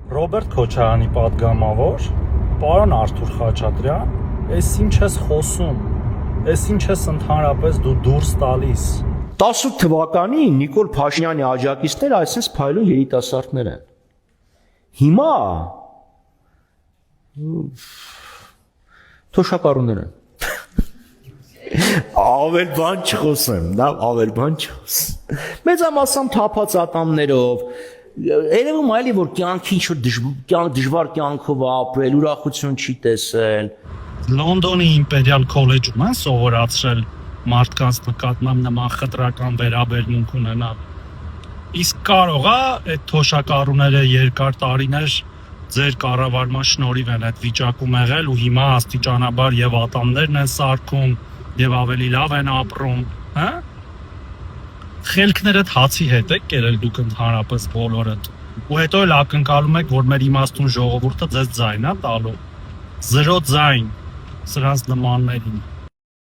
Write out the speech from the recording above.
Ռոբերտ Քոչարյանի պատգամավոր, պարոն Արթուր Խաչատրյան, ես ինչ ես խոսում, ես ինչ ես ընդհանրապես դու դուրս տալիս։ 18 թվականին Նիկոլ Փաշինյանի աջակիցները այսպես փայլուն երիտասարդներ են։ Հիմա թոշակառուներ են։ Ավել բան չխոսեմ, դա ավել բան չխոսեմ։ Մեծամասամբ թափած ատամներով երևում այլի որ կյանքի ինչ-որ դժվար կյանքով ապրել, ուրախություն չի տեսել։ Լոնդոնի Իմպերիալ քոլեջում են սովորացրել մարդկանց նկատմամբ նման խտրական վերաբերմունք ունենալ։ Իսկ կարող է այդ թոշակառուները երկար տարիներ ձեր կառավարման շնորհիվ են այդ վիճակում եղել ու հիմա աստիճանաբար եւ ատամներն են սարքում եւ ավելի լավ են ապրում, հա՞։ Խելքներդ հացի հետ եք կերել դուք ընդհանրապես բոլորդ։ Ու հետո էլ ակնկալում եք, որ մեր իմաստուն ժողովուրդը ձեզ ձայն է տալու։ Զրո ձայն սրանց նմաններին։